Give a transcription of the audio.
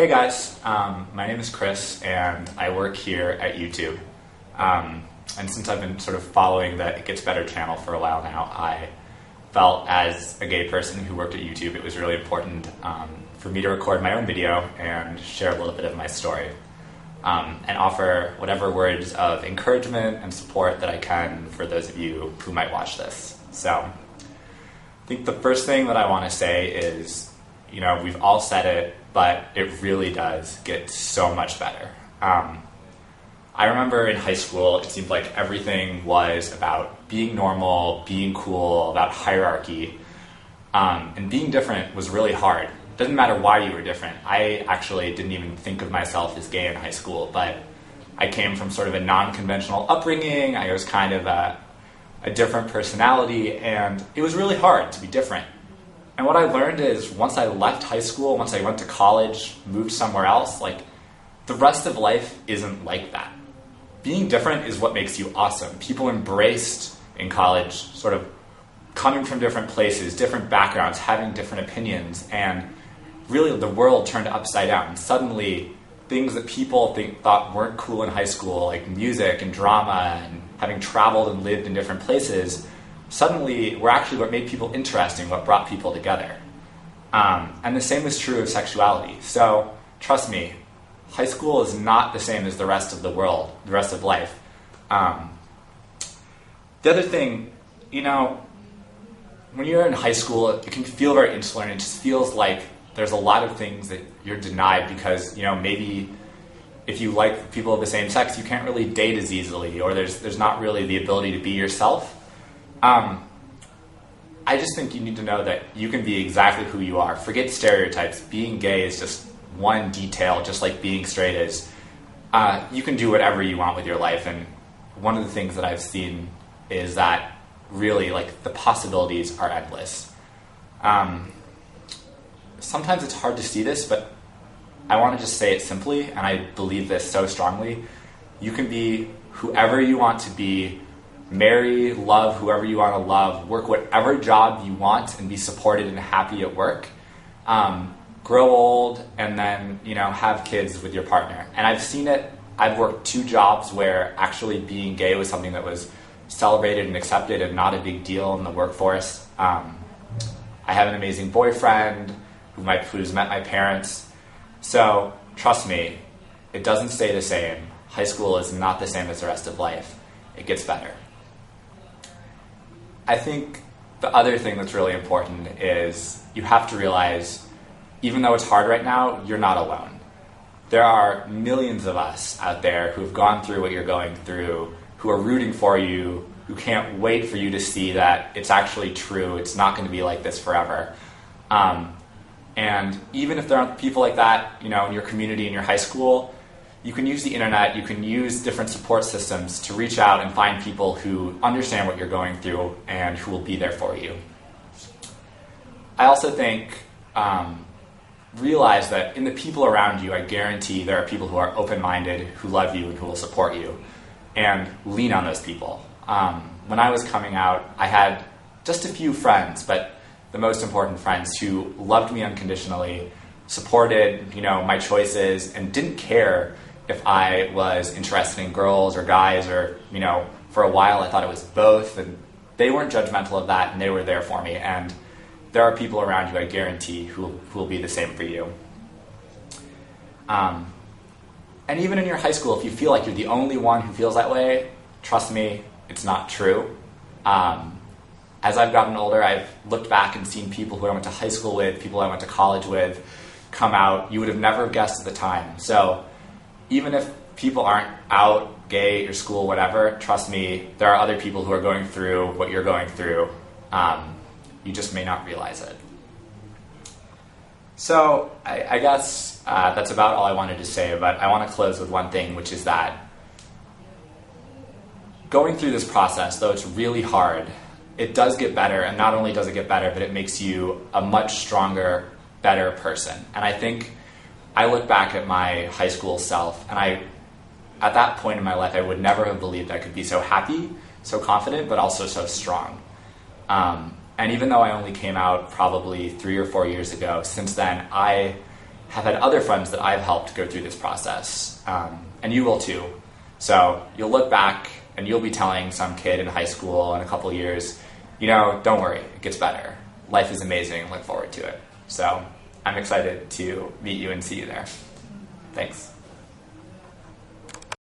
Hey guys, my name is Chris and I work here at YouTube. And since I've been sort of following the It Gets Better channel for a while now, I felt as a gay person who worked at YouTube, it was really important for me to record my own video and share a little bit of my story. And offer whatever words of encouragement and support that I can for those of you who might watch this. So I think the first thing that I want to say is, we've all said it, but it really does get so much better. I remember in high school, it seemed like everything was about being normal, being cool, about hierarchy, and being different was really hard. It doesn't matter why you were different. I actually didn't even think of myself as gay in high school, but I came from sort of a non-conventional upbringing. I was kind of a different personality, and it was really hard to be different. And what I learned is once I left high school, once I went to college, moved somewhere else, the rest of life isn't like that. Being different is what makes you awesome. People embraced in college sort of coming from different places, different backgrounds, having different opinions, and really the world turned upside down. And suddenly things that people thought weren't cool in high school, like music and drama and having traveled and lived in different places, suddenly were actually what made people interesting, what brought people together. And the same is true of sexuality. So trust me, high school is not the same as the rest of the world, the rest of life. The other thing, when you're in high school, it can feel very insular, and it just feels like there's a lot of things that you're denied because, maybe if you like people of the same sex, you can't really date as easily, or there's not really the ability to be yourself. I just think you need to know that you can be exactly who you are. Forget stereotypes. Being gay is just one detail, just like being straight is. You can do whatever you want with your life, and one of the things that I've seen is that really, the possibilities are endless. Sometimes it's hard to see this, but I want to just say it simply, and I believe this so strongly. You can be whoever you want to be, marry, love whoever you want to love, work whatever job you want, and be supported and happy at work. Grow old, and then, have kids with your partner. And I've seen it. I've worked 2 jobs where actually being gay was something that was celebrated and accepted and not a big deal in the workforce. I have an amazing boyfriend who's met my parents. So trust me, it doesn't stay the same. High school is not the same as the rest of life. It gets better. I think the other thing that's really important is you have to realize, even though it's hard right now, you're not alone. There are millions of us out there who have gone through what you're going through, who are rooting for you, who can't wait for you to see that it's actually true, it's not going to be like this forever. And even if there aren't people like that, in your community, in your high school, you can use the internet, you can use different support systems to reach out and find people who understand what you're going through and who will be there for you. I also think, realize that in the people around you, I guarantee there are people who are open-minded, who love you, and who will support you, and lean on those people. When I was coming out, I had just a few friends, but the most important friends who loved me unconditionally, supported, my choices, and didn't care if I was interested in girls or guys, or, for a while I thought it was both, and they weren't judgmental of that, and they were there for me. And there are people around you, I guarantee, who will be the same for you. And even in your high school, if you feel like you're the only one who feels that way, trust me, it's not true. As I've gotten older, I've looked back and seen people who I went to high school with, people I went to college with, come out. You would have never guessed at the time. So even if people aren't out, gay, your school, whatever, trust me, there are other people who are going through what you're going through. You just may not realize it. So I guess that's about all I wanted to say, but I want to close with one thing, which is that going through this process, though it's really hard, it does get better, and not only does it get better, but it makes you a much stronger, better person. And I think I look back at my high school self, and at that point in my life, I would never have believed I could be so happy, so confident, but also so strong. And even though I only came out probably 3 or 4 years ago, since then I have had other friends that I've helped go through this process, and you will too. So you'll look back and you'll be telling some kid in high school in a couple years, don't worry, it gets better. Life is amazing, look forward to it. So I'm excited to meet you and see you there. Thanks.